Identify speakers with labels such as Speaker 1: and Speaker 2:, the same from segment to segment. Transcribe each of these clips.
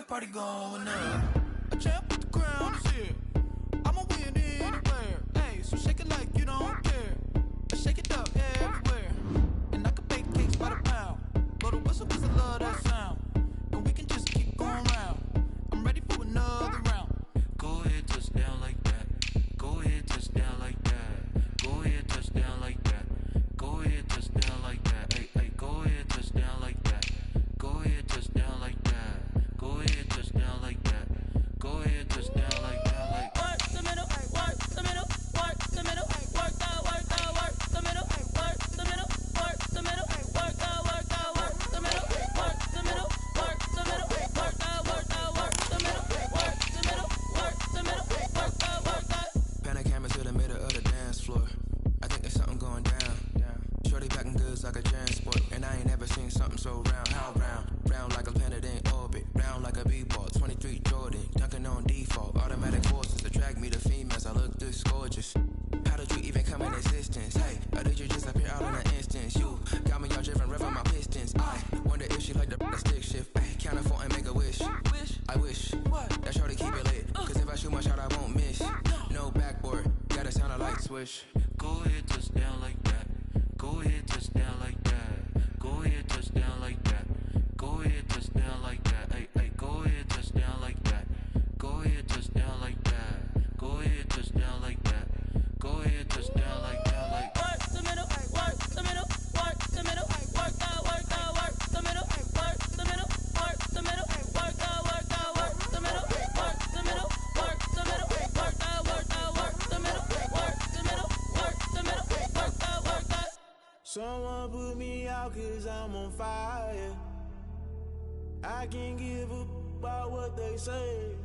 Speaker 1: Party going up. A champ with the crown is here. I'ma win anywhere. Hey, so shake it like you don't care. Shake it up everywhere. And I can bake cakes by the pound. Blow the whistle 'cause I love that sound. And we can just keep going round. I'm ready for another round. Go ahead, touch down like that. Go ahead, touch down like that. Go ahead, touch down like that. Go ahead, touch down like that. Hey, hey, go ahead, touch down like that. Go ahead, touch down like that. Go ahead, touch down like that. Go ahead, touch down like that. Like work the middle, work the middle, work the middle, work the middle, work the middle, work the middle, work the middle, work the middle, work the middle, work the middle, work the middle, work the middle, work the.
Speaker 2: Pan a camera to the middle of the dance floor. I think there's something going down. Shorty packing goods like a transport, and I ain't never seen something so round. How round? Round like a planet in orbit, round like a b-ball. 23 Jordan, dunking on default. Automatic forces attract me to females. I look this gorgeous. How did you even come in existence? Hey, or did you just appear out in an instance? You got me all driven, revving my pistons. I wonder if she like the stick shift. Ay, count a four and make a wish. I wish that shorty keep it lit, 'cause if I shoot my shot, I won't miss. No backboard, gotta sound a light switch.
Speaker 1: Go ahead, touch down like that. Go ahead, touch down like that. Go ahead, touch down like that. Go ahead, touch down like that. Hey, hey, go ahead, touch down like that. Go ahead, touch down like that. Go ahead, touch down like that. Go ahead, touch down like that. Like work the middle, work the middle, work the middle, work the middle, work the middle, work the middle, work the middle, work the middle, work the middle, work the middle, work the middle, work the middle, work the middle.
Speaker 3: Someone put me out 'cause I'm on fire. I can't give up about what they say.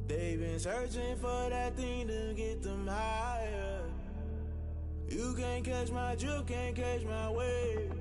Speaker 3: They've been searching for that thing to get them higher. You can't catch my drift, can't catch my wave.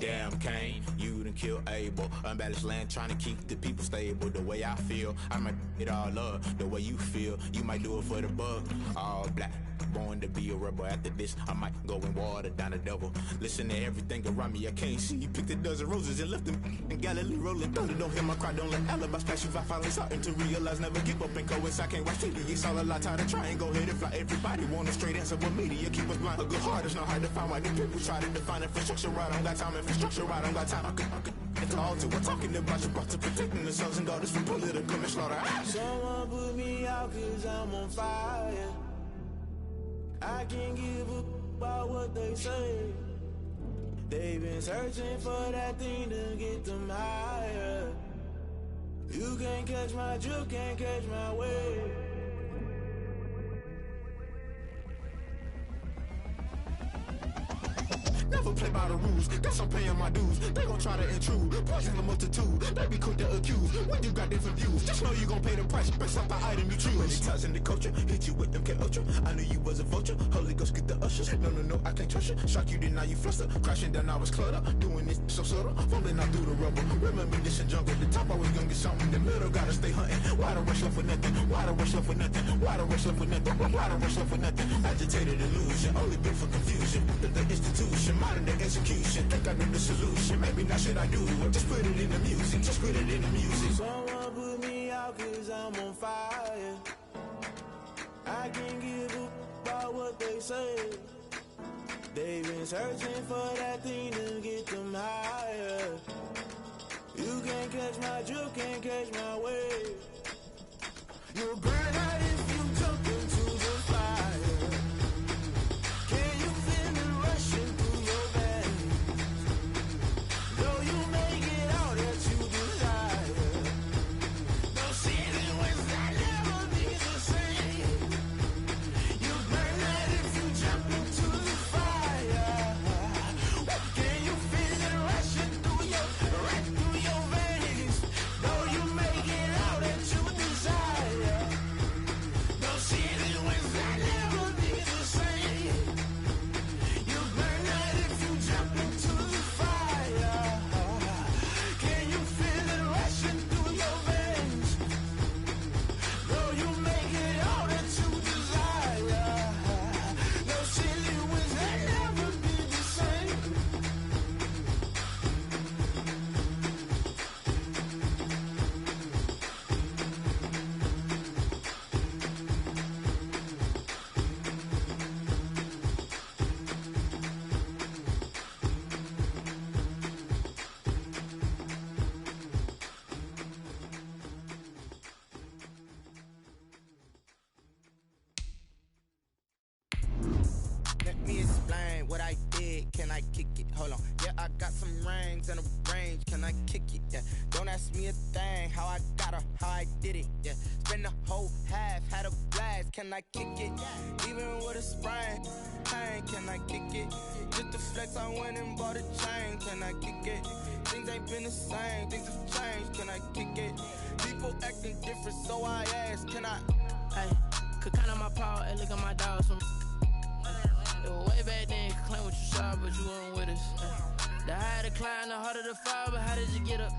Speaker 4: Damn Kane, you done killed Abel. Unbalanced land trying to keep the people stable. The way I feel, I might it all up. The way you feel, you might do it for the buck. All black, born to be a rebel. After this, I might go and water down the devil. Listen to everything around me, I can't see. You picked a dozen roses and left them in Galilee rolling thunder. Don't hear my cry, don't let alibis pass you. I finally starting to realize, never give up and coincide. Can't watch TV, it's all a lot. Tired of trying, go ahead and fly. Everybody want a straight answer, but media keep us blind. A good heart is not hard to find. Why the people try to define infrastructure right? I don't got time, infrastructure right, I don't got time. I could it's all to we're talking about you brought to protecting the sons and daughters from political and slaughter.
Speaker 3: Someone put me out 'cause I'm on fire. I can't give up about what they say. They've been searching for that thing to get them higher. You can't catch my drift, can't catch my wave.
Speaker 4: Never play by the rules, guess I'm paying my dues. They gon' try to intrude, poison the multitude. They be quick to accuse, when you got different views. Just know you gon' pay the price, based off the item you choose. Many times in the culture, hit you with them K-Ultra. I knew you was a vulture, Holy Ghost get the ushers. No, I can't trust you. Shock you, then now you fluster. Crashing down, I was cluttered. Doing this so subtle, falling out through the rubble. Remember this in jungle, the top always gonna get something. The middle gotta stay hunting. Why the rush left for nothing? Why the rush left for nothing? Why the rush left for nothing? Why the rush left for nothing? Agitated illusion, only built for confusion. The institution, modern day execution. Think I know the solution, maybe not should I do it. Just put it in the music, just put it in the music.
Speaker 3: Someone put me out 'cause I'm on fire. I can't give up about what they say. They've been searching for that thing to get them higher. You can't catch my drift, can't catch my wave. You'll burn out if you jump into the fire. Can you feel it rushing through your veins? Though you make it all that you desire. Don't see it when I love
Speaker 5: head, can I kick it? Hold on. Yeah, I got some rings and a range, can I kick it? Yeah. Don't ask me a thing, how I got her, how I did it. Yeah. Spend the whole half, had a blast, can I kick it? Even with a sprain, pain, can I kick it? Just to flex, I went and bought a chain, can I kick it? Things ain't been the same, things have changed, can I kick it? People acting different, so I ask, can I?
Speaker 6: Hey, could count on my power, hey, look at my dogs from it was way back then, could claim what you saw, but you weren't with us. The higher the climb, the harder the fall, but how did you get up?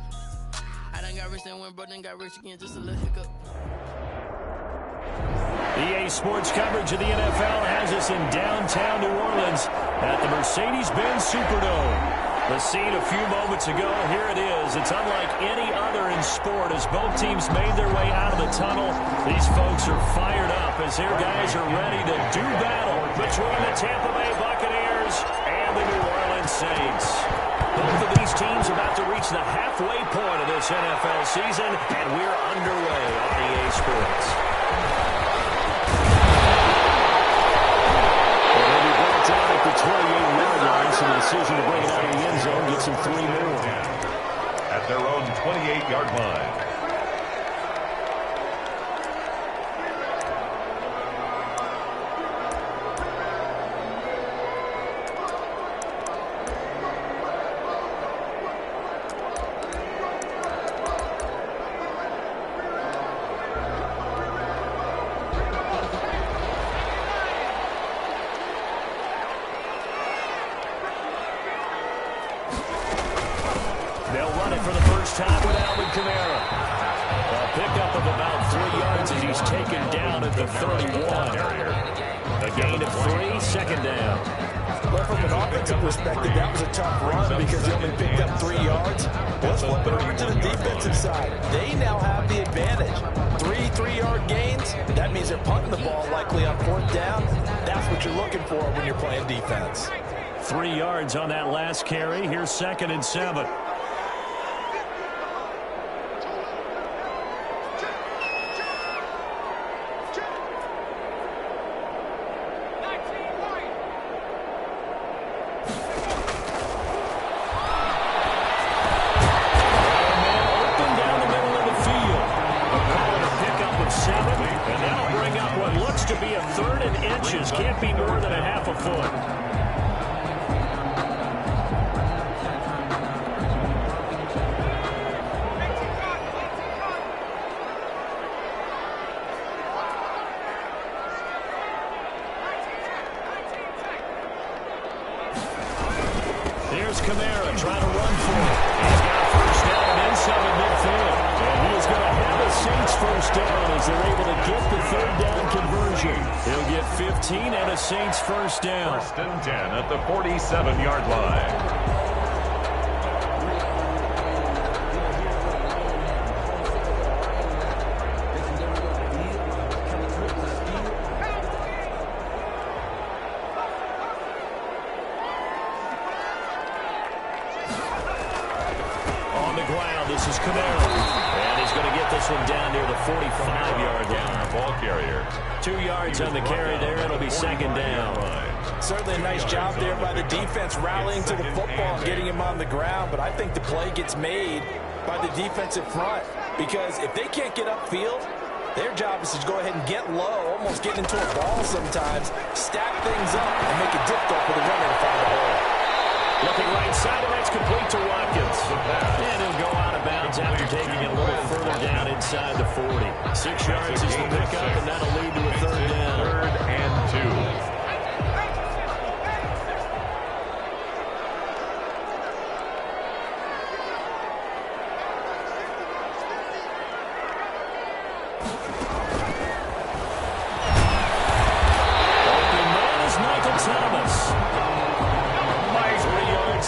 Speaker 6: I done got rich and went broke, then got rich again, just a little hiccup.
Speaker 7: EA Sports coverage of the NFL has us in downtown New Orleans at the Mercedes-Benz Superdome. The scene a few moments ago, here it is. It's unlike any other in sport as both teams made their way out of the tunnel. These folks are fired up as their guys are ready to do battle between the Tampa Bay Buccaneers and the New Orleans Saints. Both of these teams about to reach the halfway point of this NFL season, and we're underway on EA Sports. Down at the 28-yard line, so the decision to bring it out of the end zone gets him 3 more.
Speaker 8: At their own 28-yard line.
Speaker 7: They'll run it for the first time with Alvin Kamara. A pickup of about 3 yards as he's taken down at the 31. A gain of 3, second down.
Speaker 9: Well, from an offensive perspective, that was a tough run because he only picked up 3 yards. Let's flip it over to the defensive side. They now have the advantage. 3-3-yard gains, that means they're punting the ball likely on 4th down. That's what you're looking for when you're playing defense.
Speaker 7: 3 yards on that last carry. Here's 2nd and 7. To be a 3rd and inches, can't be more than a half a foot. Here's Kamara trying to run for it. He's got a first down inside midfield. And he is going to have a Saints first down as they're able to get the 3rd down conversion. He'll get 15 and a Saints first down.
Speaker 8: 1st and 10 at the 47-yard line.
Speaker 7: This is Kamara, and he's going to get this one down near the 45-yard line.
Speaker 8: Ball carrier.
Speaker 7: 2 yards on the carry there. It'll be 2nd down.
Speaker 9: Certainly a nice job there by the defense rallying to the football and getting him on the ground, but I think the play gets made by the defensive front because if they can't get upfield, their job is to go ahead and get low, almost get into a ball sometimes, stack things up, and make it difficult for the runner to find the hole.
Speaker 7: Looking right side, and that's complete to Watkins. And he'll go out of bounds after taking it a little further down inside the 40. 6 yards is the pickup, and that'll lead to a 3rd down.
Speaker 8: 3rd and 2.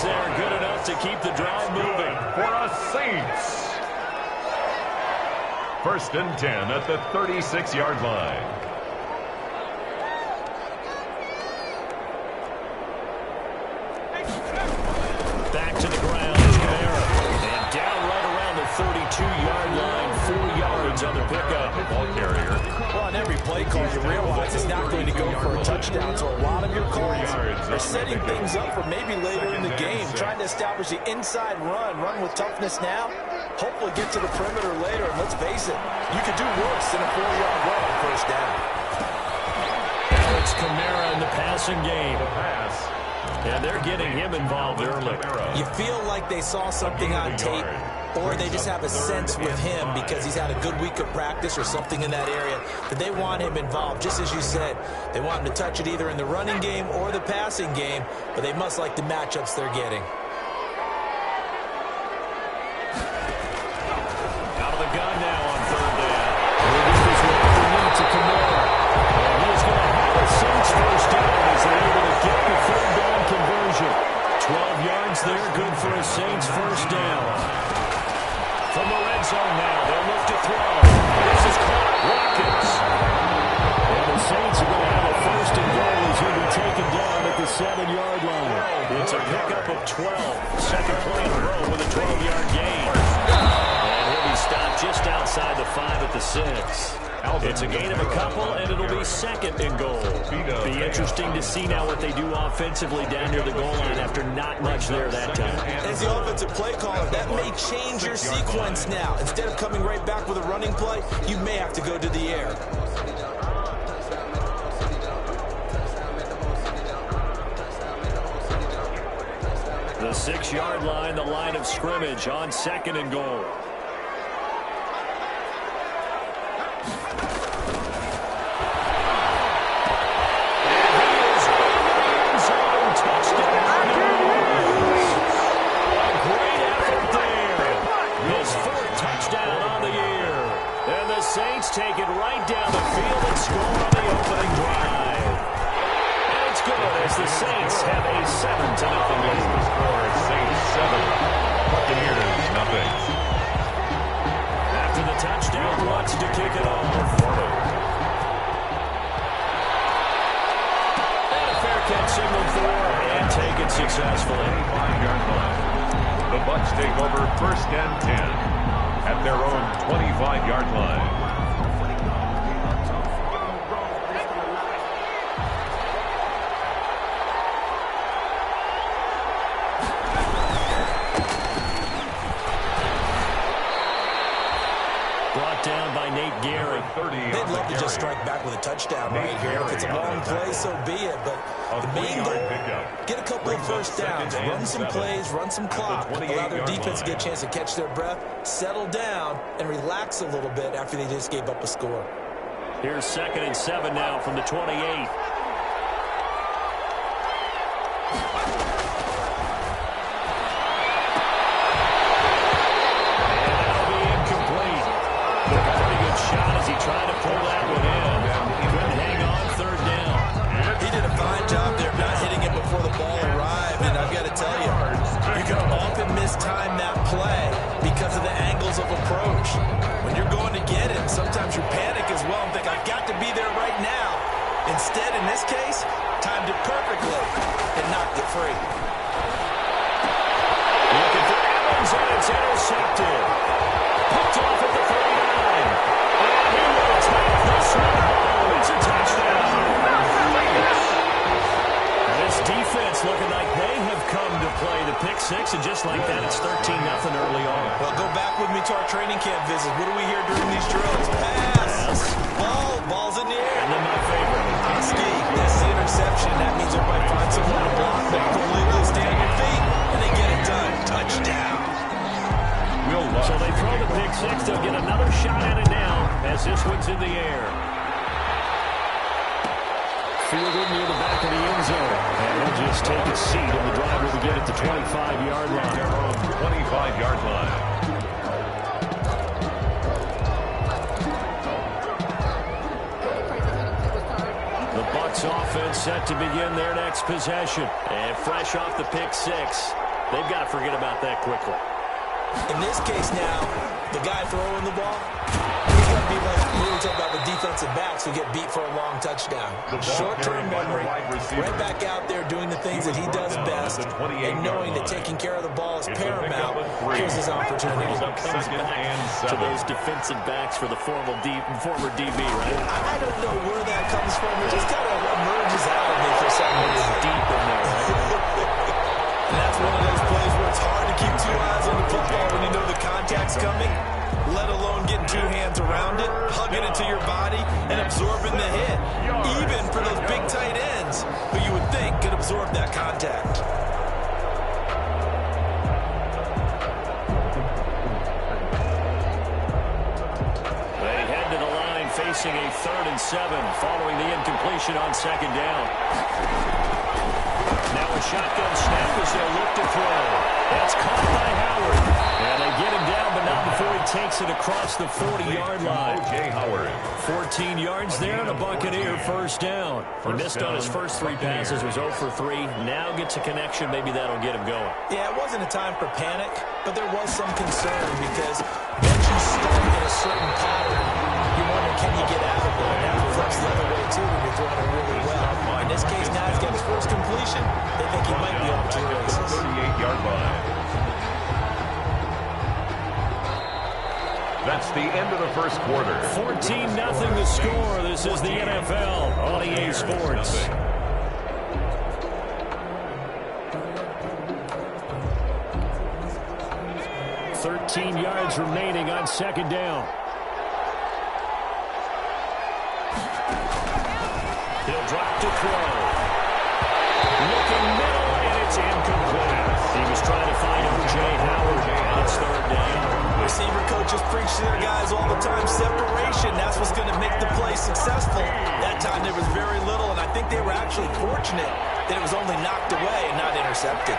Speaker 7: There, good enough to keep the drive moving.
Speaker 8: For a Saints. 1st and 10 at the 36-yard line.
Speaker 7: Back to the ground is Kamara. And down right around the 32-yard line, 4 yards on the pickup.
Speaker 8: Ball carrier.
Speaker 9: Well, on every play call, you realize it's not going to go for a touchdown, so a lot of your calls are setting things up for maybe later in the game, trying to establish the inside run with toughness now, hopefully get to the perimeter later, and let's face it, you could do worse than a 4-yard run on first down.
Speaker 7: Now it's Kamara in the passing game. And they're getting him involved early.
Speaker 9: You feel like they saw something on tape, or they just have a sense with him because he's had a good week of practice or something in that area that they want him involved. Just as you said, they want him to touch it either in the running game or the passing game, but they must like the matchups they're getting.
Speaker 7: Out of the gun now on third down. This is what they need to Kamara. And he's going to have a Saints first down as they're able to get the third down conversion. 12 yards there, good for a Saints first down. From the red zone now, they'll look to throw. This is caught. Watkins. And the Saints are going to have a first and goal as he'll be taken down at the 7-yard line. It's a pickup of 12. Second play in a row with a 12-yard gain. And he'll be stopped just outside the 5 at the 6. It's a gain of a couple, and it'll be second and goal. Be interesting to see now what they do offensively down near the goal line after not much there that time.
Speaker 9: As the offensive play caller, that may change your sequence now. Instead of coming right back with a running play, you may have to go to the air.
Speaker 7: The 6-yard line, the line of scrimmage on second and goal. Saints take it right down the field and score on the opening drive. And it's good as the Saints have a 7-0 lead.
Speaker 8: The score is Saints 7, Buccaneers nothing.
Speaker 7: After the touchdown, wants to kick it off. And a fair catch signal for and taken successfully.
Speaker 8: 5-yard line. The Bucs take over first and 10. At their own 25-yard line.
Speaker 7: Brought down by Nate Gehrig.
Speaker 9: They'd love to just strike back with a touchdown right here. If it's a long play, so be it. But the main goal, get a couple of first downs, run some plays, run some clock, allow their defense to get a chance to catch their breath, settle down, and relax a little bit after they just gave up a score.
Speaker 7: Here's 2nd and 7 now from the 28. Shot as he tried to pull that one in. He couldn't hang on third down.
Speaker 9: He did a fine job there not hitting it before the ball arrived. And I've got to tell you, you can often mistime that play because of the angles of approach. When you're going to get it, sometimes you panic as well and think, I've got to be there right now. Instead, in this case, timed it perfectly and knocked it free.
Speaker 7: Looking for Evans, and it's intercepted. Picked off at the 39. It's a touchdown. This defense looking like they have come to play the pick six, and just like that, it's 13-0 early on.
Speaker 9: Well, go back with me to our training camp visits. What do we hear during these drills? Pass. Ball's in the air.
Speaker 7: And then my favorite.
Speaker 9: Ski. That's the interception. That means everybody finds someone to block them. Completely stand on your feet, and they get it done. Touchdown.
Speaker 7: So they throw the pick six. They'll get another shot at it now as this one's in the air. Fielded near the back of the end zone. And he'll just take his seat, and the driver will get it to 25-yard line.
Speaker 8: Their own 25-yard line.
Speaker 7: The Bucs offense set to begin their next possession. And fresh off the pick six, they've got to forget about that quickly.
Speaker 9: In this case now, the guy throwing the ball, he's going to be like we were talking about the defensive defensive backs who get beat for a long touchdown. Short-term memory, right back out there doing the things that he does best, and knowing that taking care of the ball is paramount. Here's his opportunity.
Speaker 7: Comes back to those defensive backs for the former DB, right?
Speaker 9: I don't know where that comes from. It just kind of emerges out of me for some reason.
Speaker 7: Deep in there, right?
Speaker 9: And that's one of those plays where it's hard to keep two eyes on the football when you know the contact's coming, let alone getting two hands around it, hugging it to your body, and absorbing the hit. Even for those big tight ends who you would think could absorb that contact.
Speaker 7: They head to the line facing a 3rd and 7 following the incompletion on 2nd down. Now a shotgun snap as they'll look to throw. That's caught by Howard. And they get him down, but not before he takes it across the 40-yard line.
Speaker 8: O.J. Howard.
Speaker 7: 14 yards there, and a Buccaneer first down. He missed on his first 3 passes, was 0 for 3. Now gets a connection. Maybe that'll get him going.
Speaker 9: Yeah, it wasn't a time for panic, but there was some concern because once you start in a certain pattern, you wonder, can you get out of it? And that reflects the other way, too, when you're throwing it really well. In this case, now he's got his first completion. They think he might be on 2 races.
Speaker 8: 38-yard line. That's the end of the first quarter.
Speaker 7: 14-0 the score. This is the NFL on EA Sports. $13 yards remaining on 2nd down. He'll drop to throw. Looking middle, and it's incomplete. He was trying to find O.J. Howard. It's 3rd down.
Speaker 9: Receiver coaches preach to their guys all the time. Separation, that's what's going to make the play successful. That time there was very little, and I think they were actually fortunate that it was only knocked away and not intercepted.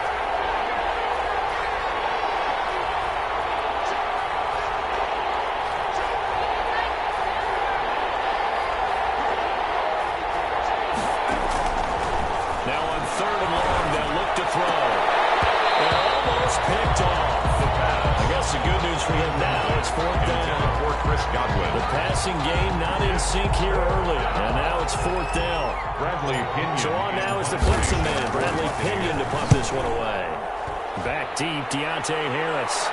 Speaker 7: Now on 3rd and long, they'll look to throw. And almost picked off. I guess the good news for him now, it's 4th down.
Speaker 8: For Chris Godwin.
Speaker 7: The passing game not in sync here early. And now it's 4th down.
Speaker 8: Bradley Pinion.
Speaker 7: So on now is the blitzing man, Bradley Pinion, to punt this one away. Back deep, Deontay Harris.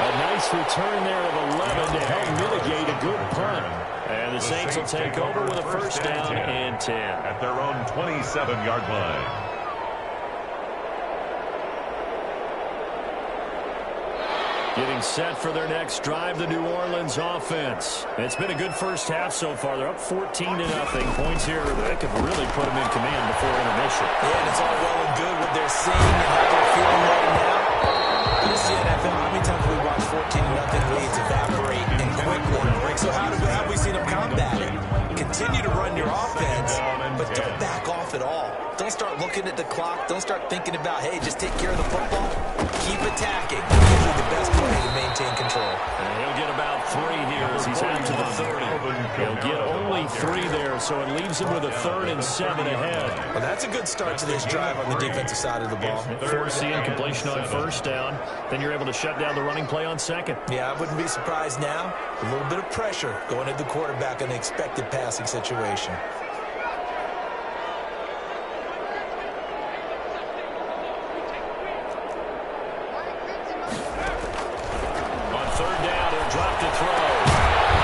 Speaker 7: A nice return there of 11 to help mitigate a good punt. And the Saints will take over with a 1st down and 10.
Speaker 8: At their own 27-yard line.
Speaker 7: Getting set for their next drive, the New Orleans offense. It's been a good first half so far. They're up 14-0. Points here that could really put them in command before intermission.
Speaker 9: Yeah, and it's all well and good what they're seeing and how they're feeling right now. This is the NFL. How many times have we watched 14-0 leads evaporate and quickly? So how have we seen them combat it? Continue to run your offense, but don't back off at all. Don't start looking at the clock. Don't start thinking about, hey, just take care of the football. Keep attacking. Usually the best way to maintain control.
Speaker 7: And he'll get about 3 here as he's out to the 30. He'll get only 3 there, so it leaves him with a 3rd and 7 ahead.
Speaker 9: Well, that's a good start to this drive on the defensive side of the ball.
Speaker 7: Force the incompletion on 1st down. Then you're able to shut down the running play on 2nd.
Speaker 9: Yeah, I wouldn't be surprised now. A little bit of pressure going at the quarterback in an expected passing situation.
Speaker 7: On 3rd down, he'll drop to throw.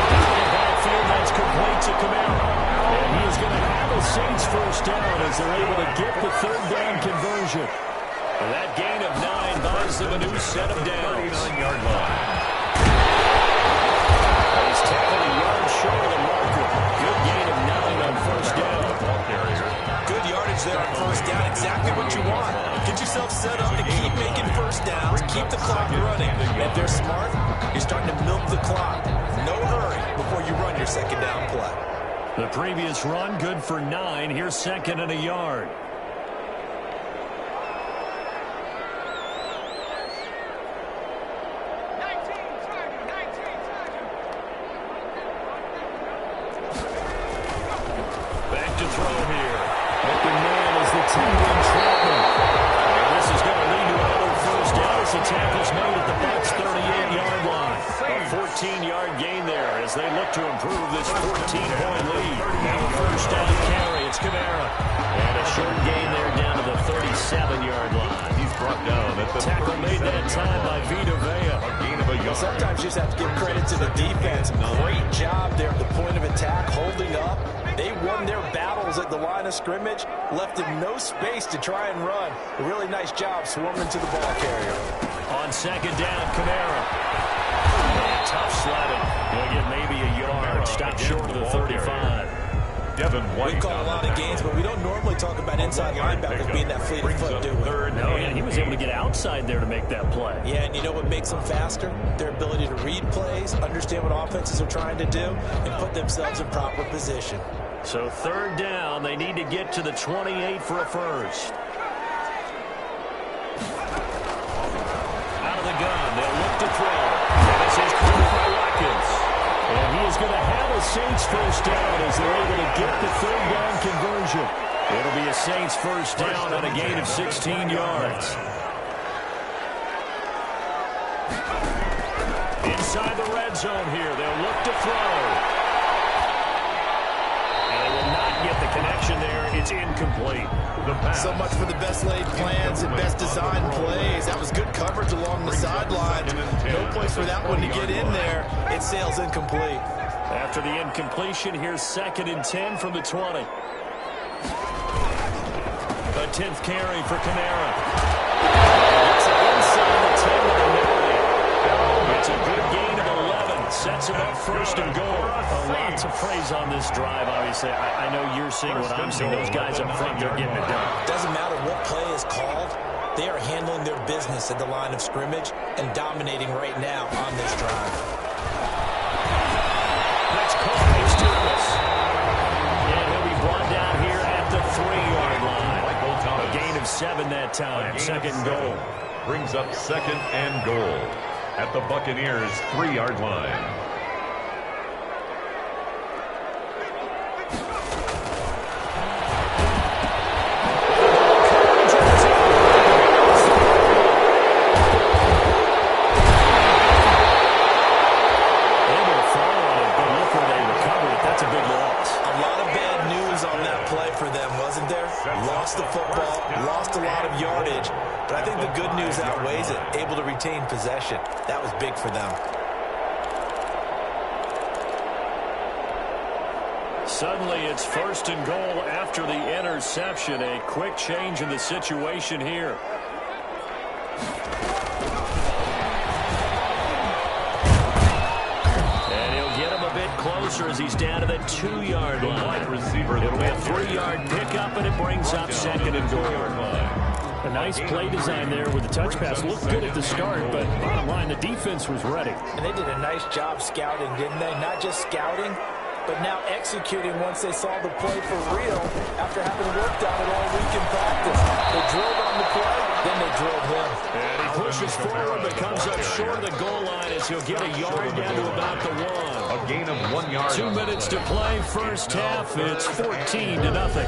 Speaker 7: Down the backfield, that's complete to Kamara. And he is going to have a Saints 1st down as they're able to get the 3rd down conversion. And that gain of 9 buys them a new set of downs.
Speaker 8: 39-yard line.
Speaker 7: He's tackled a yard short of the marker. Good gain of 9 on 1st down.
Speaker 9: Good yardage there on 1st down. Exactly what you want. Get yourself set up to keep making 1st downs. Keep the clock running. And if they're smart, you're starting to milk the clock. No hurry before you run your 2nd down play.
Speaker 7: The previous run, good for 9. Here's 2nd and a yard. Back to throw here. Open man is the 10-1 Troutman. And this is going to lead to another 1st down as the tackle 15-yard gain there as they look to improve this 14-point lead. Now a first down carry. It's Kamara. And a short gain there down to the 37-yard line.
Speaker 8: He's brought down at the
Speaker 7: tackle made that time by Vita Vea.
Speaker 8: A gain of a yard.
Speaker 9: Sometimes you just have to give credit to the defense. Great job there at the point of attack, holding up. They won their battles at the line of scrimmage, left him no space to try and run. A really nice job swarming to the ball carrier.
Speaker 7: On second down, Kamara. And tough sledding. He'll get maybe a yard. Stop short of the 35.
Speaker 9: We call a lot of games, but we don't normally talk about inside linebackers being that fleet of foot, do we?
Speaker 7: No, and he was able to get outside there to make that play.
Speaker 9: Yeah, and you know what makes them faster? Their ability to read plays, understand what offenses are trying to do, and put themselves in proper position.
Speaker 7: So third down, they need to get to the 28 for a first. Out of the gun, they'll look to throw. And this is caught by Watkins. And he is going to have a Saints first down as they're able to get the third down conversion. It'll be a Saints first down on a gain of 16 yards. Inside the red zone here, they'll look to throw. Get the connection there. It's incomplete.
Speaker 10: So much for the best laid plans and best designed plays. That was good coverage along the sideline. No place for that one to get in there. It sails incomplete.
Speaker 7: After the incompletion, here's 2nd and 10 from the 20. A 10th carry for Kamara. It's inside the 10 with a million. It's a good gain of 11. Sets him up first and goal. Lots of praise on this drive, obviously. I know you're seeing what I'm seeing. Those guys up front, they're getting it done.
Speaker 9: Doesn't matter what play is called. They are handling their business at the line of scrimmage and dominating right now on this drive.
Speaker 7: Next call is Thomas. And he'll be brought down here at the 3-yard line. A gain of 7 that time. 2nd and goal.
Speaker 8: Brings up 2nd and goal at the Buccaneers' 3-yard line.
Speaker 9: Lost the football, lost a lot of yardage, but I think the good news outweighs it. Able to retain possession. That was big for them.
Speaker 7: Suddenly it's 1st and goal after the interception. A quick change in the situation here. And he'll get him a bit closer as he's down to the 2-yard line. It'll be a 3-yard pickup, and it brings up 2nd and goal. A nice play design there with the touch pass. Looked good at the start, but bottom line, the defense was ready.
Speaker 9: And they did a nice job scouting, didn't they? Not just scouting, but now executing once they saw the play for real after having worked on it all week in practice. They drilled on the play, then they drilled him.
Speaker 7: And he pushes forward, but comes up short of the goal line as he'll get a yard down to about the 1.
Speaker 8: A gain of 1 yard.
Speaker 7: 2 minutes to play, first half. It's 14-0.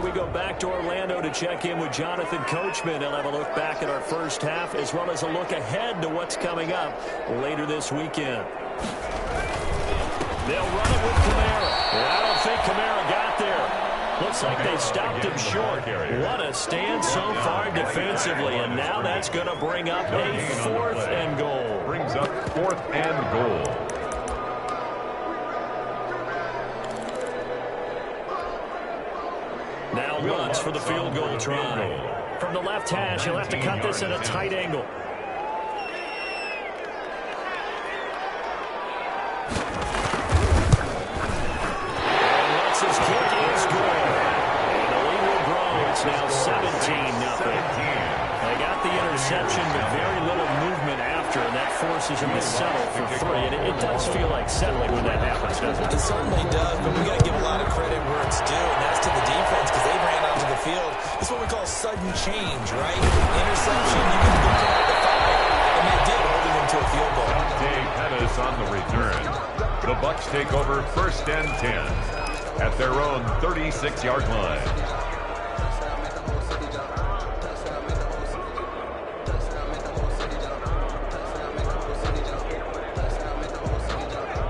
Speaker 7: We go back to Orlando to check in with Jonathan Coachman. He'll have a look back at our first half as well as a look ahead to what's coming up later this weekend. They'll run it with Kamara. And I don't think Kamara got there. Looks like they stopped him short. What a stand so far defensively. And now that's going to bring up a 4th and goal.
Speaker 8: Brings up 4th and goal.
Speaker 7: Now Lutz for the field goal try. From the left hash, he'll have to cut this at a tight angle. And Lutz's kick is good. And the lead will grow. It's now 17-0. They got the interception, but very little movement after, and that forces him to settle for 3. And it does feel like settling when that happens, doesn't it?
Speaker 9: It certainly does, but we got to give a lot of credit where it's due, and that's to the defense because they ran onto the field. It's what we call sudden change, right? Interception, you can look at the fire, and they did, holding him to a field goal.
Speaker 8: on the return. The Bucs take over 1st and 10 at their own 36-yard line.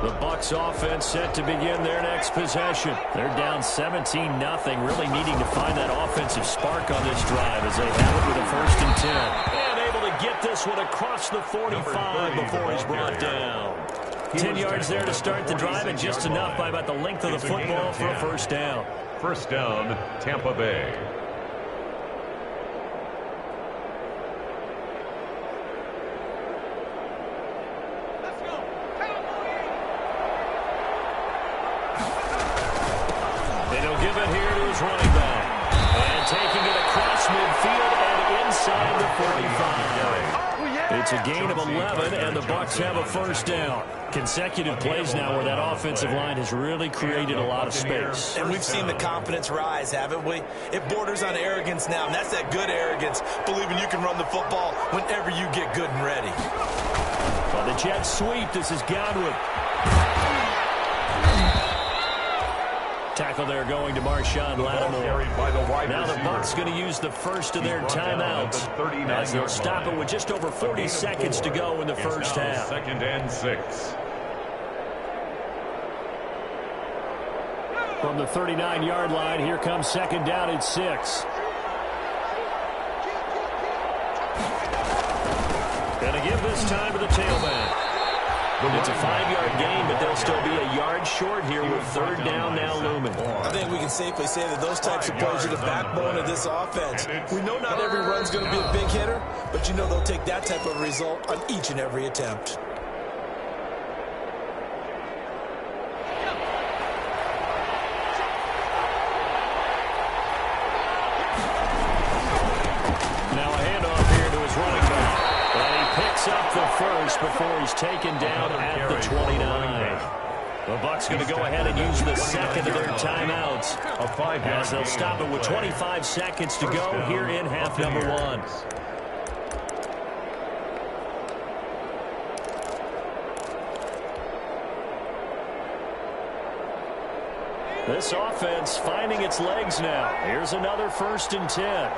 Speaker 7: The Bucs offense set to begin their next possession. They're down 17-0, really needing to find that offensive spark on this drive as they have it with a 1st and 10. And able to get this one across the 45 before he's brought down. 10 yards there to start the drive, and just enough by about the length of the football for a 1st down.
Speaker 8: 1st down, Tampa Bay.
Speaker 7: Running back and taking it across midfield and inside the 45. It's a gain of 11, and the Bucs have a 1st down. Consecutive plays now where that offensive line has really created a lot of space.
Speaker 10: And we've seen the confidence rise, haven't we? It borders on arrogance now, and that's that good arrogance, believing you can run the football whenever you get good and ready.
Speaker 7: Well, the jet sweep. This is Godwin. Tackle there going to Marshawn Lattimore. Now the Bucs going to use the first of their timeouts as they'll stop it with just over 40 seconds to go in the first half.
Speaker 8: 2nd and 6.
Speaker 7: From the 39-yard line, here comes 2nd down at 6. Going to give this time to the tailback. It's a 5-yard gain, but they'll still be a yard short here with 3rd down now looming.
Speaker 10: I think we can safely say that those types of plays are the backbone of this offense. We know not every run's going to be a big hitter, but you know they'll take that type of result on each and every attempt.
Speaker 7: Now a handoff here to his running back. Picks up the first before he's taken down at the 29. The Bucs going to go ahead and use the 2nd of their timeouts as they'll stop it with 25 seconds to go here in half number 1. This offense finding its legs now. Here's another 1st and 10.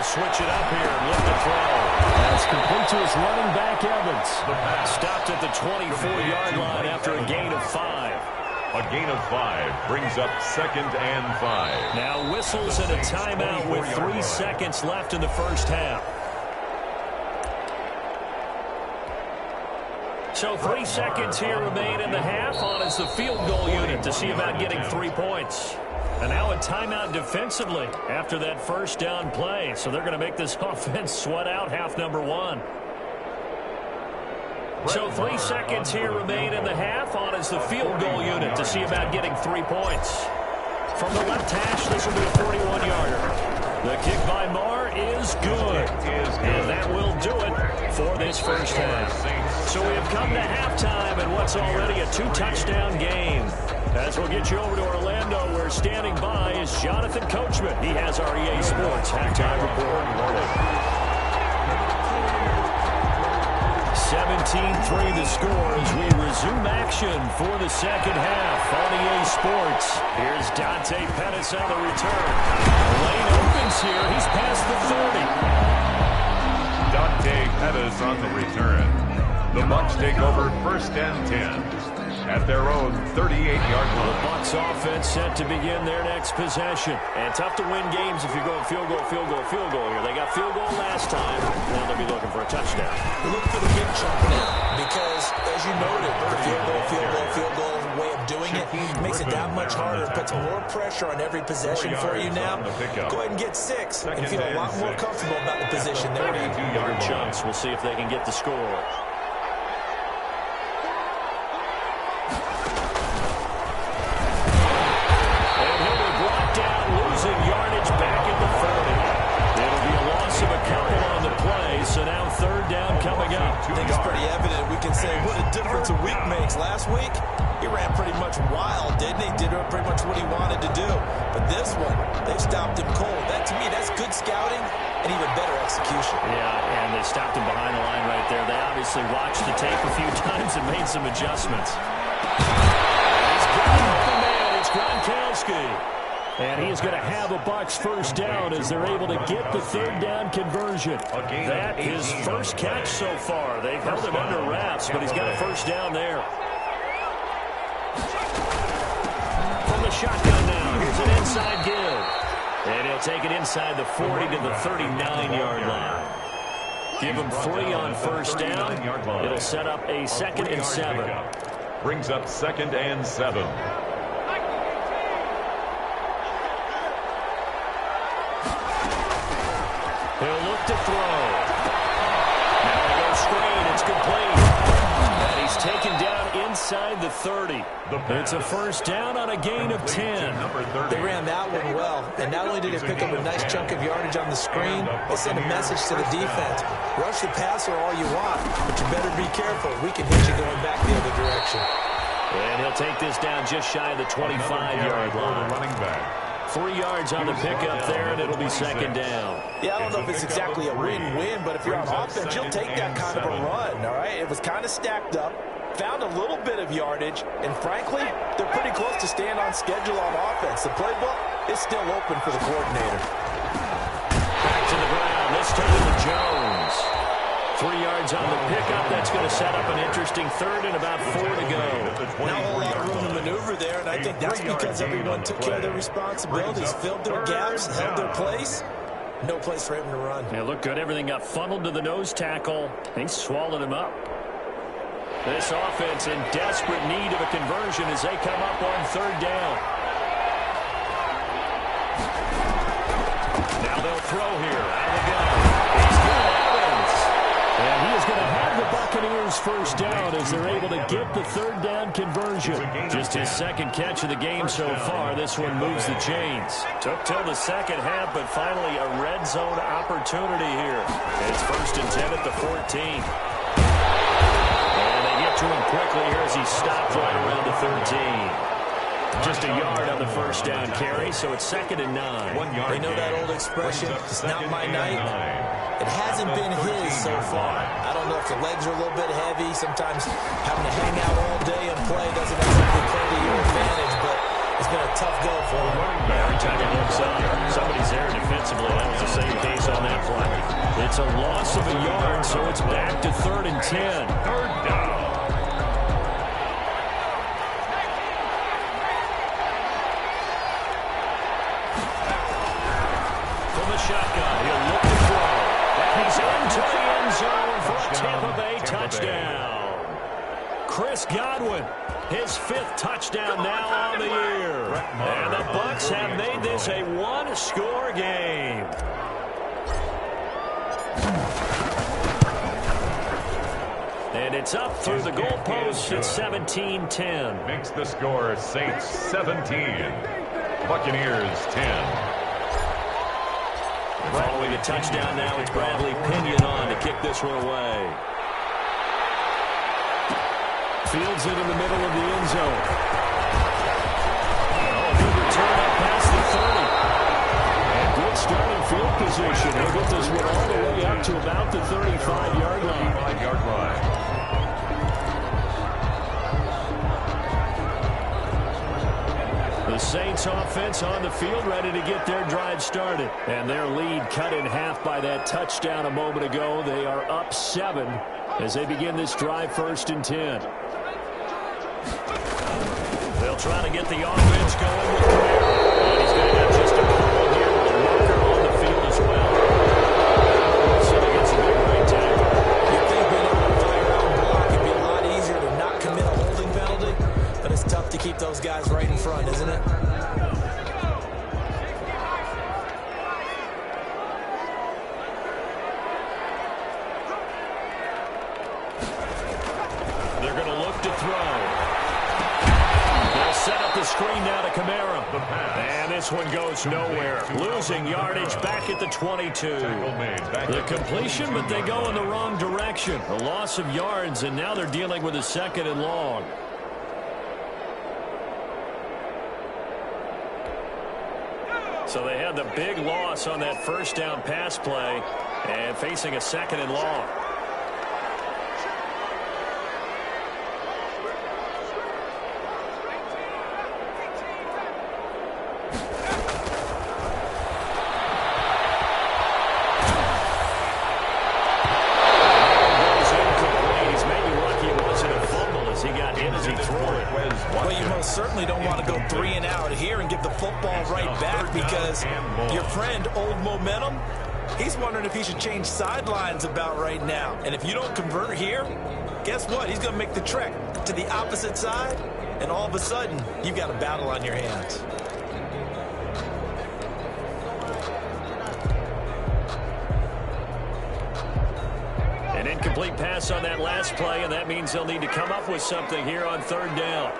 Speaker 7: Switch it up here and look to throw. That's complete to his running back, Evans. Stopped at the 24-yard line after a gain of 5.
Speaker 8: A gain of 5 brings up 2nd and 5.
Speaker 7: Now whistles and a timeout with 3 seconds left in the first half. So 3 seconds here remain in the half on as the field goal unit to see about getting 3 points. And now a timeout defensively after that 1st down play. So they're going to make this offense sweat out half number 1. So 3 seconds here remain in the half on as the field goal unit to see about getting 3 points. From the left hash, this will be a 41-yarder. The kick by Marr is good. And that will do it for this first half. So we have come to halftime in what's already a 2-touchdown game. As we'll get you over to Orlando, where standing by is Jonathan Coachman. He has our EA Sports halftime report. 17-3 the score as we resume action for the second half on EA Sports. Here's Dante Pettis on the return. The lane opens here. He's past the 30.
Speaker 8: Dante Pettis on the return. The Bucs take over 1st and 10 at their own 38-yard line.
Speaker 7: The Bucs offense set to begin their next possession. And tough to win games if you're going field goal, field goal, field goal here. They got field goal last time. Now they'll be looking for a touchdown.
Speaker 10: Look for the big chunk now because, as you noted, the field goal way of doing it makes it that much harder. Puts more pressure on every possession for you now. Go ahead and get 6 and feel a lot more comfortable about the position they're in.
Speaker 7: Bigger chunks. We'll see if they can get the score. So now 3rd down coming up.
Speaker 10: I think it's pretty evident. We can say what a difference a week makes. Last week, he ran pretty much wild, didn't he? Did pretty much what he wanted to do. But this one, they stopped him cold. That, to me, that's good scouting and even better execution.
Speaker 7: Yeah, and they stopped him behind the line right there. They obviously watched the tape a few times and made some adjustments. He's got the man. It's Gronkowski. And he's going to have a Bucs first down as they're able to get the third down conversion. That is first catch so far. They've held him under wraps, but he's got a first down there. From the shotgun now, here's an inside give. And he'll take it inside the 40 to the 39-yard line. Give him 3 on first down. It'll set up a 2nd and 7.
Speaker 8: Brings up 2nd and 7.
Speaker 7: He'll look to throw. Now they go screen. It's complete. And he's taken down inside the 30. It's a first down on a gain of 10.
Speaker 10: They ran that one well. And not only did they pick up a nice chunk of yardage on the screen, they sent a message to the defense. Rush the passer all you want, but you better be careful. We can hit you going back the other direction.
Speaker 7: And he'll take this down just shy of the 25-yard line.
Speaker 8: Running back.
Speaker 7: 3 yards on the pickup there, and it'll be 2nd down.
Speaker 10: Yeah, I don't know if it's exactly a win-win, but if you're on offense, you'll take that kind of a run, all right? It was kind of stacked up, found a little bit of yardage, and frankly, they're pretty close to staying on schedule on offense. The playbook is still open for the coordinator.
Speaker 7: Back to the ground, this time to Jones. 3 yards on the pickup. That's going to set up an interesting 3rd and about 4 to go.
Speaker 10: Not a whole lot of room to maneuver there, and I think that's because everyone took care of their responsibilities, filled their gaps, held their place. No place for him to run.
Speaker 7: Yeah, looked good. Everything got funneled to the nose tackle. He swallowed him up. This offense in desperate need of a conversion as they come up on 3rd down. Now they'll throw here. Out of the gun. He's got Evans. And he is going to have the Buccaneers first down as they're able to get the 3rd down conversion. Just his 2nd catch of the game so far. This one moves the chains. Took till the second half, but finally a red zone opportunity here. It's 1st and 10 at the 14. And they get to him quickly here as he stopped right around the 13. Just a yard on the first down carry, so it's 2nd and 9.
Speaker 8: 1 yard.
Speaker 10: They know that old expression, it's not my night. It hasn't been his so far. I don't know if the legs are a little bit heavy. Sometimes having to hang out all day and play doesn't exactly play to your advantage, but it's been a tough go for him.
Speaker 7: Every time he looks up, somebody's there defensively. That was the same case on that play. It's a loss of a yard, so it's back to 3rd and 10.
Speaker 8: 3rd down.
Speaker 7: Shotgun. He'll look to throw. And he's into the end zone for a Tampa Bay touchdown. Chris Godwin, his 5th touchdown now on the year. And the Bucs have made this a 1-score game. And it's up through the goalpost at 17-10.
Speaker 8: Makes the score Saints 17. Buccaneers 10.
Speaker 7: Following a touchdown now, it's Bradley Pinion on to kick this one away. Fields it in the middle of the end zone. Oh, good return up past the 30. And good starting field position. He'll get this one all the way up to about the 35-yard line.
Speaker 8: 35-yard line.
Speaker 7: The Saints offense on the field ready to get their drive started. And their lead cut in half by that touchdown a moment ago. They are up 7 as they begin this drive 1st and 10. They'll try to get the offense going with Camara. And he's going to have just a couple here with Walker on the field as well. So he gets a big right tackle.
Speaker 10: You'd think being able to fire out and block would be a lot easier to not commit a holding penalty, but it's tough to keep those guys right in front, isn't it?
Speaker 7: They're going to look to throw. They'll set up the screen now to Camara. And this one goes nowhere. Losing yardage back at the 22. The completion, but they go in the wrong direction. A loss of yards, and now they're dealing with a 2nd and long. So they had the big loss on that first down pass play and facing a 2nd and long.
Speaker 9: Certainly don't want to go 3 and out here and give the football right back, because your friend, Old Momentum, he's wondering if he should change sidelines about right now. And if you don't convert here, guess what? He's going to make the trek to the opposite side, and all of a sudden, you've got a battle on your hands.
Speaker 7: An incomplete pass on that last play, and that means they'll need to come up with something here on 3rd down.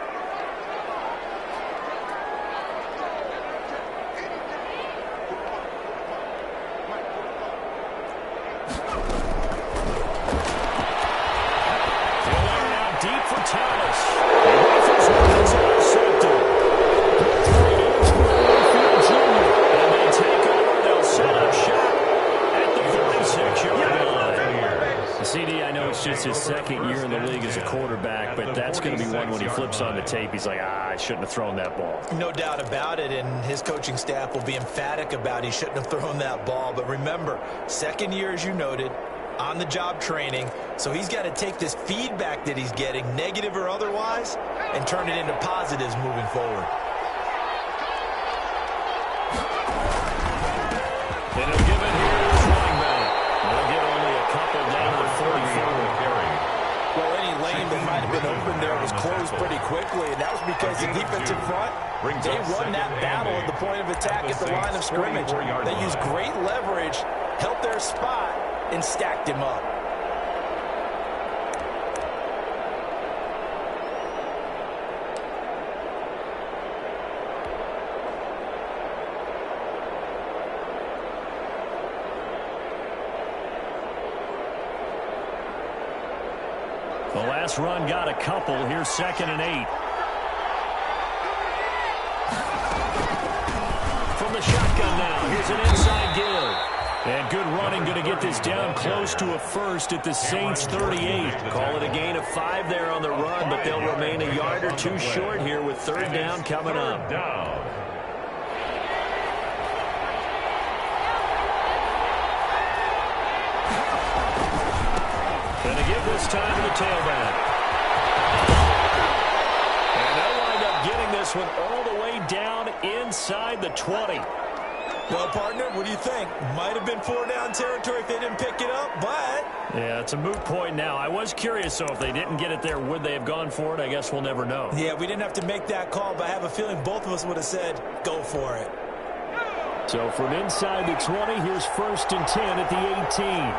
Speaker 7: It's his 2nd year in the league as a quarterback, but that's going to be one when he flips on the tape. He's like, I shouldn't have thrown that ball.
Speaker 9: No doubt about it, and his coaching staff will be emphatic about he shouldn't have thrown that ball. But remember, 2nd year, as you noted, on-the-job training, so he's got to take this feedback that he's getting, negative or otherwise, and turn it into positives moving forward.
Speaker 7: And he'll give it here to his running back. They'll get only a couple down to the 44.
Speaker 9: Well, any lane that might have been open there was closed pretty quickly, and that was because the defensive front, they won that battle at the point of attack at the line of scrimmage. They used great leverage, held their spot, and stacked him up.
Speaker 7: The last run got a couple. Here's 2nd and 8. From the shotgun now. Here's an inside give. And good running, going to get this down close to a first at the Saints 38. Call it a gain of 5 there on the run, but they'll remain a yard or 2 short here with 3rd down coming up. Going to give this time to the tailback. And they'll wind up getting this one all the way down inside the 20.
Speaker 9: Well, partner, what do you think? Might have been 4-down territory if they didn't pick it up, but...
Speaker 7: Yeah, it's a moot point now. I was curious, so if they didn't get it there, would they have gone for it? I guess we'll never know.
Speaker 9: Yeah, we didn't have to make that call, but I have a feeling both of us would have said, go for it.
Speaker 7: So from inside the 20, here's 1st and 10 at the 18.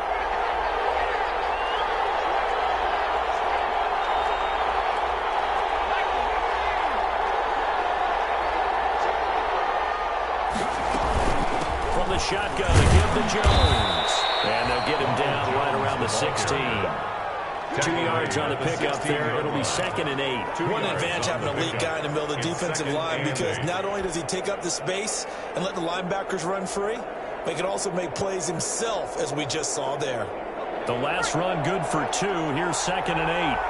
Speaker 7: Shotgun to give to Jones. And they'll get him down right around the 16. 2 yards on the pickup there. It'll be 2nd and 8.
Speaker 9: One advantage having a lead guy in the middle of the defensive line, because not only does he take up the space and let the linebackers run free, but he can also make plays himself, as we just saw there.
Speaker 7: The last run good for 2. Here's 2nd and 8.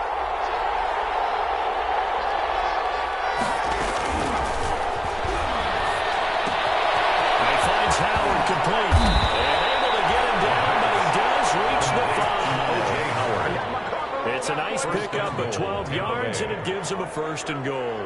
Speaker 7: Complete. And able to get him down, but he does reach the 5. It's a nice pickup of 12 yards, and it gives him a 1st and goal.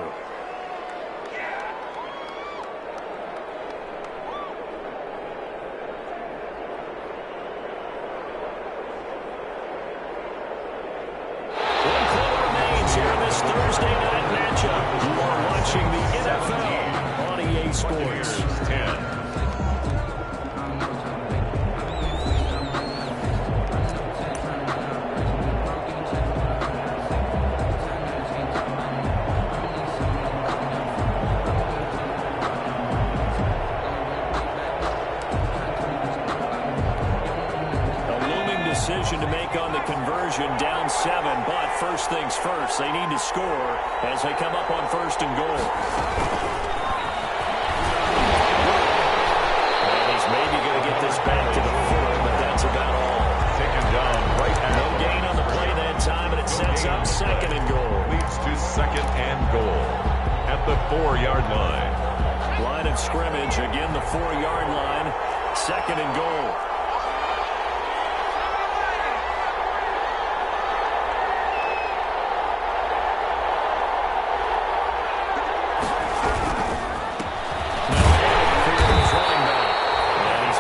Speaker 7: One quarter remains here in this Thursday night matchup. You are watching the NFL on EA Sports. 10. To make on the conversion, down 7, but first things first, they need to score as they come up on 1st and goal. line of scrimmage. Again, the 4-yard line. 2nd and goal.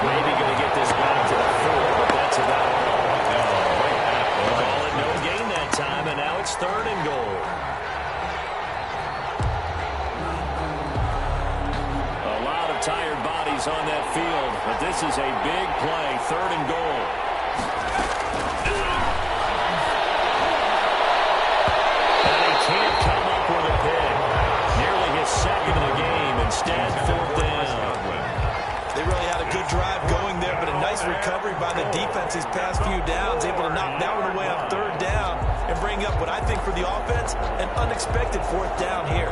Speaker 7: Maybe going to get this back to the 4, but that's about all. Call it no gain that time, and now it's 3rd and goal. A lot of tired bodies on that field, but this is a big play, 3rd and goal. And he can't come up with a pick. Nearly his 2nd of the game, instead 4th down.
Speaker 9: They really had a good drive going there, but a nice recovery by the defense these past few downs, able to knock that one away on 3rd down and bring up what I think for the offense, an unexpected 4th down here.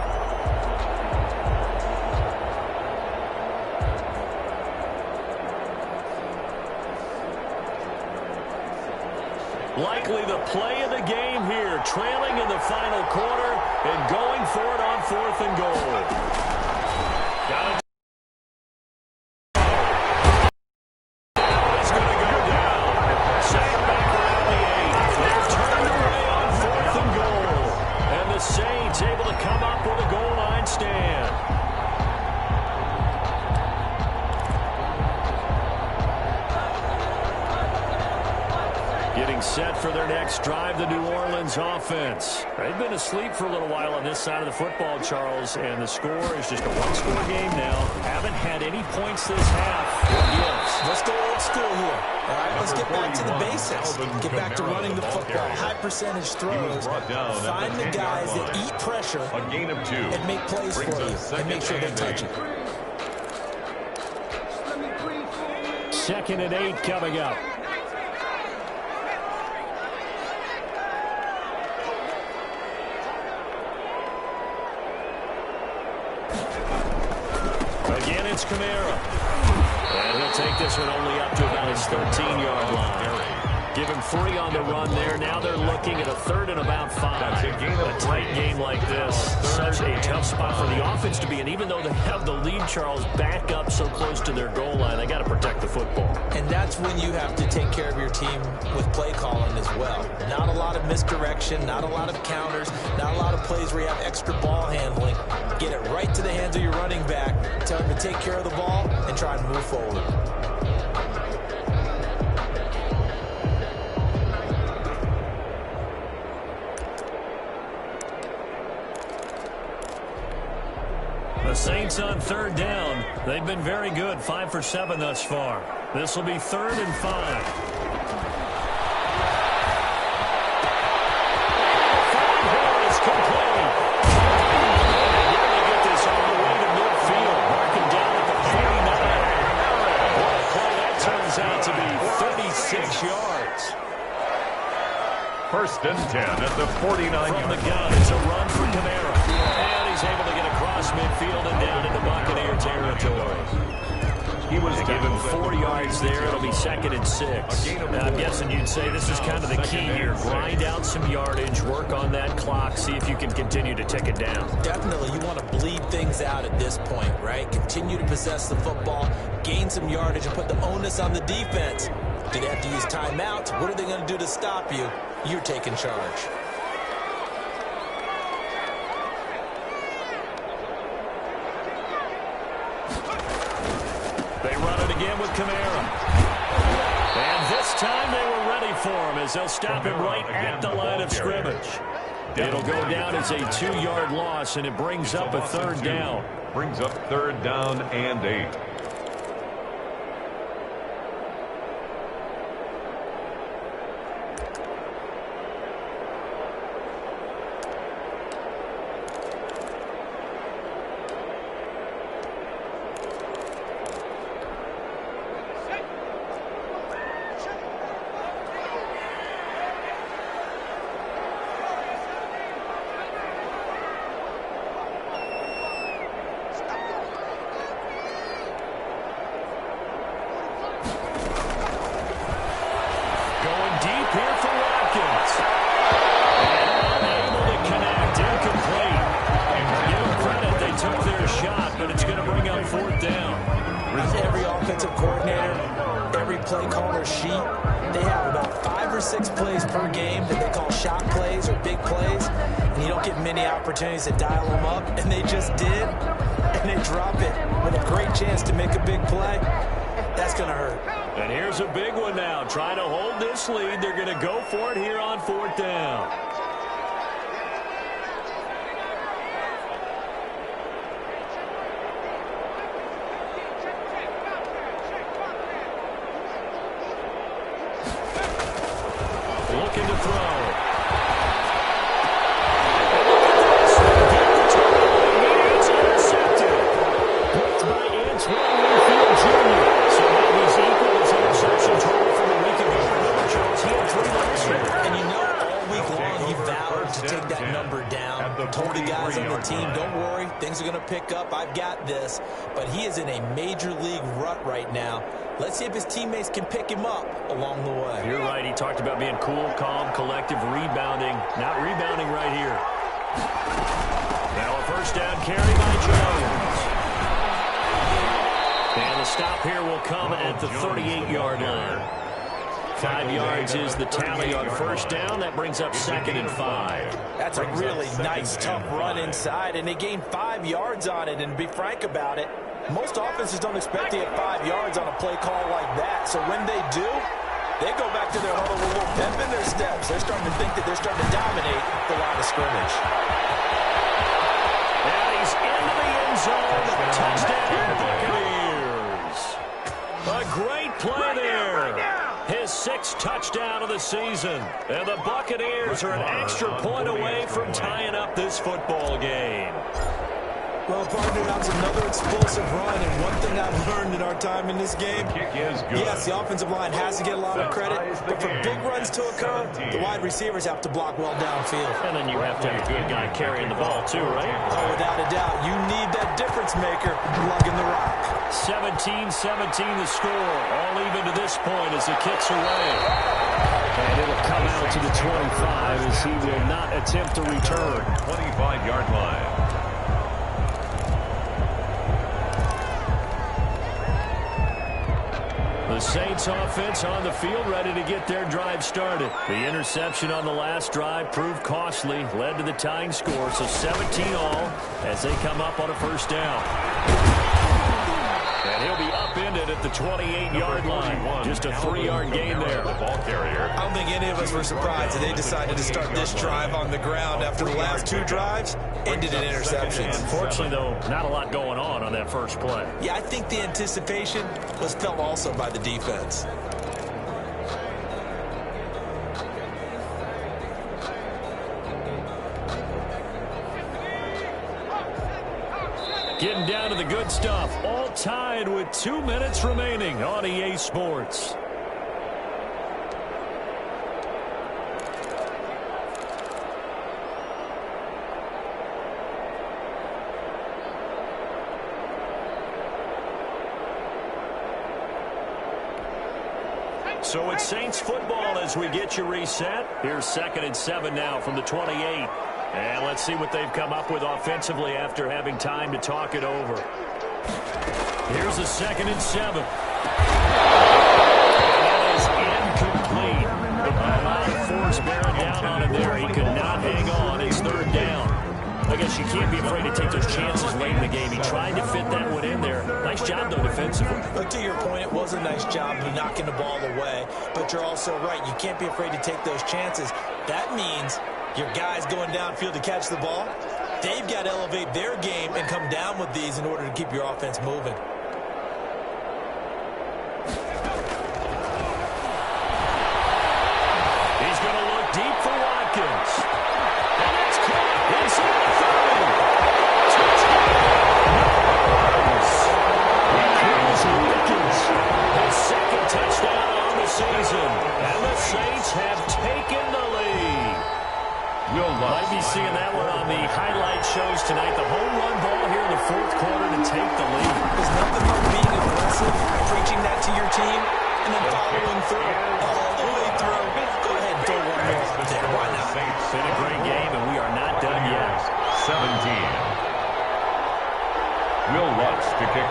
Speaker 7: Likely the play of the game here, trailing in the final quarter and going for it on 4th and goal. Got it. Saints able to come up with a goal line stand. Getting set for their next drive, the New Orleans offense. They've been asleep for a little while on this side of the football, Charles, and the score is just a one-score game now. Haven't had any points this half.
Speaker 9: Let's go old school here. All right, let's get back to the basics. Get back to running the football. High percentage throws. Find the guys that eat pressure and make plays for you and make sure they touch it.
Speaker 7: 2nd and 8 coming up. Again, it's Kamara. And he'll take this one only up to about his 13-yard line. Give him 3 on the run there. Now they're looking at a 3rd and about 5. A tight game like this, such a tough spot for the offense to be in. Even though they have the lead, Charles, back up so close to their goal line, they got to protect the football.
Speaker 9: And that's when you have to take care of your team with play calling as well. Not a lot of misdirection, not a lot of counters, not a lot of plays where you have extra ball handling. Get it right to the hands of your running back, tell him to take care of the ball, and try and move forward.
Speaker 7: The Saints on 3rd down. They've been very good, 5 for 7 thus far. This will be 3rd and 5. Out to be 36 yards.
Speaker 8: 1st and 10 at the 49-yard line.
Speaker 7: From the gun, it's a run for Kamara. And he's able to get across midfield and down into Buccaneer territory. He was given 4 yards there. It'll be 2nd and 6. Now, I'm guessing you'd say this is kind of the key here. Grind out some yardage, work on that clock, see if you can continue to tick it down.
Speaker 9: Definitely, you want to bleed things out at this point, right? Continue to possess the football, gain some yardage, and put the onus on the defense. Do they have to use timeouts? What are they going to do to stop you? You're taking charge.
Speaker 7: They run it again with Kamara. And this time they were ready for him as they'll stop him right at the line of scrimmage. It'll go down as a 2-yard loss, and it brings up a 3rd down.
Speaker 8: Brings up 3rd down and 8.
Speaker 10: coordinator, every play caller sheet, they have about 5 or 6 plays per game that they call shot plays or big plays, and you don't get many opportunities to dial them up, and they just did, and they drop it with a great chance to make a big play. That's going to hurt.
Speaker 7: And here's a big one now. Trying to hold this lead. They're going to go for it here on 4th down. Looking to throw. It's intercepted. Picked by Antoine Winfield Jr. So now he's equal his interception total from a week ago. Remember, Charles, he had 3 last year.
Speaker 10: And you know, all week long he vowed to take that number down. Told the guys on the team, don't worry, things are going to pick up. I've got this. But he is in a major league rut right now. Let's see if his teammates can pick him up along the way.
Speaker 7: You're right. He talked about being cool, calm, collective, rebounding. Not rebounding right here. Now a first down carry by Jones. And the stop here will come at the 38-yard line. 5 yards is the tally on first down. That brings up 2nd and 5.
Speaker 10: That's a really nice, tough run inside, and they gained 5 yards on it. And to be frank about it, most offenses don't expect to get 5 yards on a play call like that. So when they do, they go back to their huddle with a little pep in their steps. They're starting to think that they're starting to dominate the line of scrimmage.
Speaker 7: And he's into the end zone. Touchdown, Buccaneers. A great play there. His 6th touchdown of the season. And the Buccaneers are an extra point away from tying up this football game.
Speaker 10: Well, partner, that was another explosive run, and one thing I've learned in our time in this game, yes, the offensive line has to get a lot of credit, but for big runs to occur, the wide receivers have to block well downfield.
Speaker 7: And then you have to have a good guy carrying the ball, too, right?
Speaker 10: Oh, without a doubt. You need that difference maker lugging the rock.
Speaker 7: 17-17 the score, all even to this point as it kicks away. And it'll come out to the 25 as he will not attempt to return.
Speaker 8: 25-yard line.
Speaker 7: The Saints offense on the field, ready to get their drive started. The interception on the last drive proved costly, led to the tying score, so 17 all as they come up on a first down. And he'll be upended at the 28-yard line. Just a 3-yard gain there.
Speaker 10: I don't think any of us were surprised that they decided to start this drive on the ground after the last 2 drives ended in interceptions.
Speaker 7: Unfortunately, though, not a lot going on that first play.
Speaker 10: Yeah, I think the anticipation was felt also by the defense.
Speaker 7: Getting down to the good stuff. All tied with 2 minutes remaining on EA Sports. So it's Saints football as we get you reset. Here's 2nd and 7 now from the 28. And let's see what they've come up with offensively after having time to talk it over. Here's a 2nd and 7. That is incomplete. A lot of force bearing down on him there. He could not hang on. It's 3rd down. I guess you can't be afraid to take those chances late in the game. He tried to fit that one in there. Nice job, though, defensively.
Speaker 10: But to your point, it was a nice job of knocking the ball away. But you're also right. You can't be afraid to take those chances. That means your guys going downfield to catch the ball, they've got to elevate their game and come down with these in order to keep your offense moving.
Speaker 7: He's going to look deep for Watkins. And that's caught inside the 30. Touchdown. Watkins. His 2nd touchdown on the season. And the Saints have taken the lead. Might be seeing that one on the highlight shows tonight. The home run ball here in the 4th quarter to take the lead.
Speaker 10: There's nothing like being aggressive, preaching that to your team,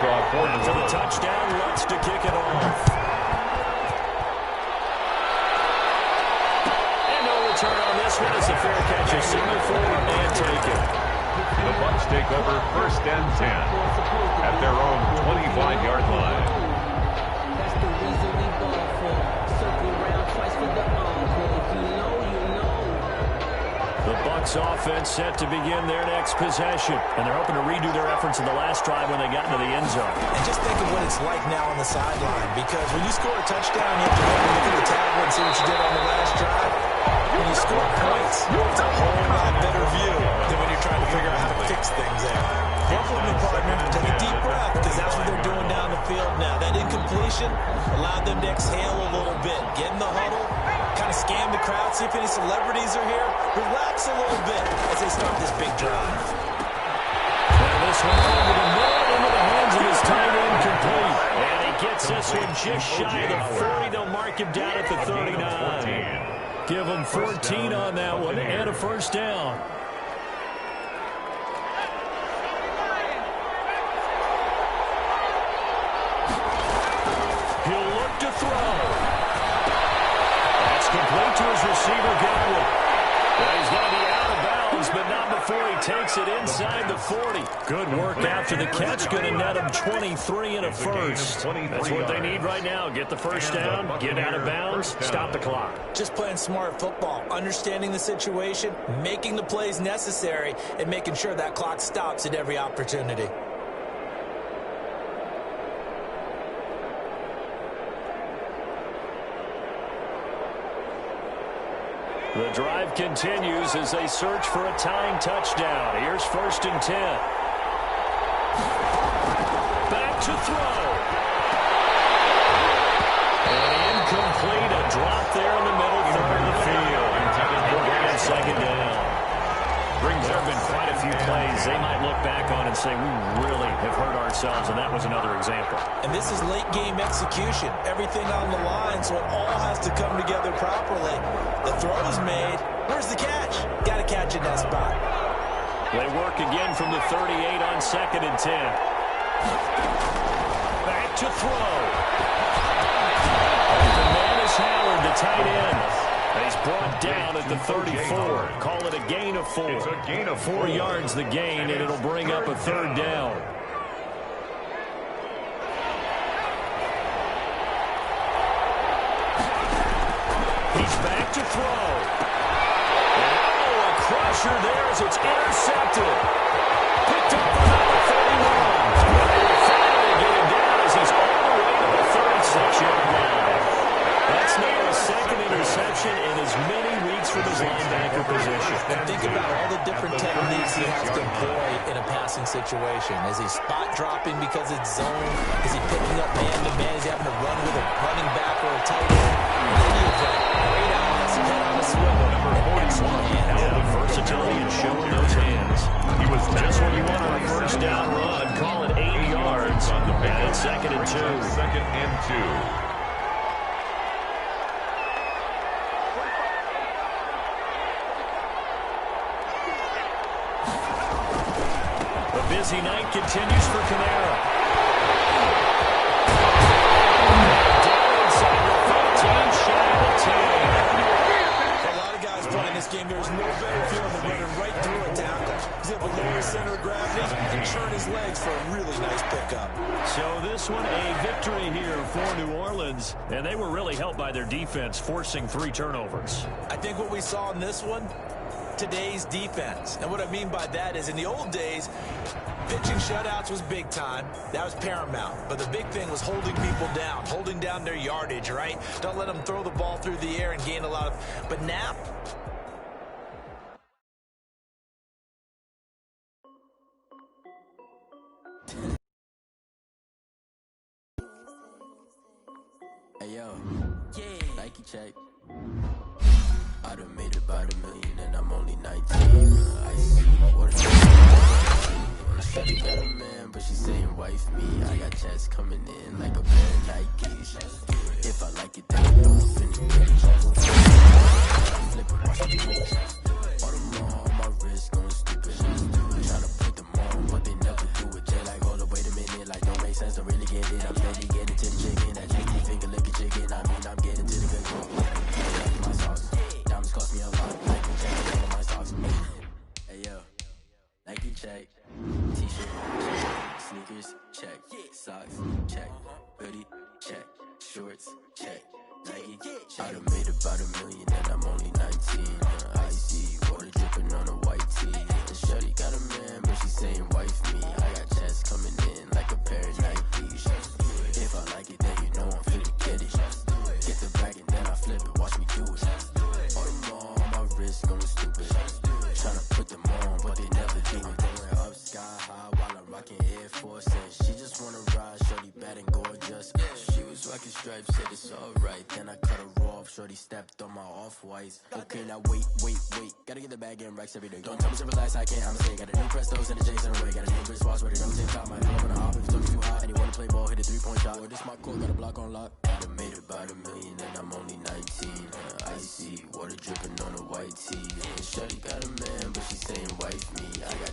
Speaker 8: kickoff for
Speaker 7: To the touchdown, Lutz to kick it off. And no return on this one. It's a fair catch, a single forward and take it.
Speaker 8: The Bucs take over 1st and 10 at their own 25-yard line.
Speaker 11: That's the reason we ball for. Circle around twice for the encore. If you know, you know.
Speaker 7: The Bucs offense set to begin their next possession, and they're hoping to redo their efforts in the last drive when they got into the end zone.
Speaker 10: And just think of what it's like now on the sideline, because when you score a touchdown, you have to look at the tablet and see what you did on the last drive. When you score points, it's a whole lot better view than when you're trying to figure out how to fix things there. Work with me, partner. Take a deep breath, because that's what they're doing down the field now. That incompletion allowed them to exhale a little bit, get in the huddle, kind of scan the crowd, see if any celebrities are here, relax a little bit as they start this big drive.
Speaker 7: And this one over the middle into the hands of his tight end, complete. And he gets this one just shy of the 40. They'll mark him down at the 39. Give him 14 on that one and a first down. He'll look to throw. That's complete to his receiver, Godwin. Well, he's going to be out of bounds, but not before he takes it inside the 40. Good work after the catch. Going to net him 23 and a first. That's what they need right now. Get the first down, get out of bounds, stop the clock.
Speaker 10: Just playing smart football, understanding the situation, making the plays necessary, and making sure that clock stops at every opportunity.
Speaker 7: The drive continues as they search for a tying touchdown. Here's 1st and 10. Back to throw. And incomplete. A drop there in the middle third of the field. And 2nd down. There have been quite a few plays they might look back on and say, we really have hurt ourselves, and that was another example.
Speaker 10: And this is late-game execution. Everything on the line, so it all has to come together properly. The throw's made. Where's the catch? Got to catch in that spot.
Speaker 7: They work again from the 38 on 2nd and 10. Back to throw. The man is Howard, the tight end. He's brought down at the 34. Call it a gain of 4.
Speaker 8: It's a gain of
Speaker 7: 4 yards the gain, and it'll bring up a 3rd down. He's back to throw. Oh, a crusher there as it's intercepted. Picked up for number 31. They finally get him down as he's all the way to the 36-yard line. That's now a 2nd interception in as many weeks from his linebacker position.
Speaker 10: And think about all the different techniques he has to employ in a passing situation. Is he spot dropping because it's zone? Is he picking up man-to-man? Is he having to run with a running back or a tight end? In any event, great eyes, head on a swivel, and excellent hands.
Speaker 7: Yeah, the versatility and showing those hands.
Speaker 8: He was
Speaker 7: just when you want on a first down run. Call it 8 yards. And it's 2nd and 2.
Speaker 8: 2nd and 2.
Speaker 7: Busy night continues for Kamara. Down inside the 15, shy of 10.
Speaker 10: A lot of guys playing this game, there's no better feeling than running right through a tackle. He's able to lower center of gravity and churn his legs for a really nice pickup.
Speaker 7: So this one, a victory here for New Orleans, and they were really helped by their defense, forcing 3 turnovers.
Speaker 10: I think what we saw in this one, today's defense. And what I mean by that is in the old days, pitching shutouts was big time. That was paramount. But the big thing was holding people down, holding down their yardage, right? Don't let them throw the ball through the air and gain a lot of... But now...
Speaker 12: Hey, yo. Yeah. Nike check. I done made about $1 million and I'm only 19. I see what she got a man, but she saying wife me. I got checks coming in like a pair of Nikes. If I like it, then I don't finish. Flip it, watch me move. All them on my wrist going stupid. Tryna put them on, but they never do it. They like, hold up, wait a minute, like don't make sense. sense, don't really get it. I'm steady getting to the chicken. That juicy finger licking chicken. I mean, I'm getting to the good food. My socks. Diamonds cost me a lot. Nike check. All of my socks. Hey, yo. Nike check. T-shirt, check. Sneakers, check. Socks, check. Hoodie, check. Shorts, check. Nike, I done made about $1 million and I'm only 19. Icy, water dripping on a white tee. And shorty got a man, but she saying wife me. I got checks coming in like a pair of Nikes. If I like it, then you know I'm finna get it. Get the bag and then I flip it, watch me do it. All my wrist going stupid. Tryna put them on, but they never do it. Going up sky high while I'm rocking Air Force. And she just wanna ride, shorty bad and gorgeous. She was rocking stripes, said it's alright. Then I cut her off, shorty stepped on my off-whites. Okay, now wait. Gotta get the bag and racks every day. Don't tell me to relax, I can't, I'm saying. Got a new Prestos and a J's in the way. Got a new wristwatch with it on the same time. I pull up on the hop if it's looking too hot. And you wanna play ball, hit a 3-point shot. Boy, this my court, got a block on lock. I done made about $1 million and I'm only 19. Icy, water dripping on a white tee. And shorty got a man, but she saying wife me. I got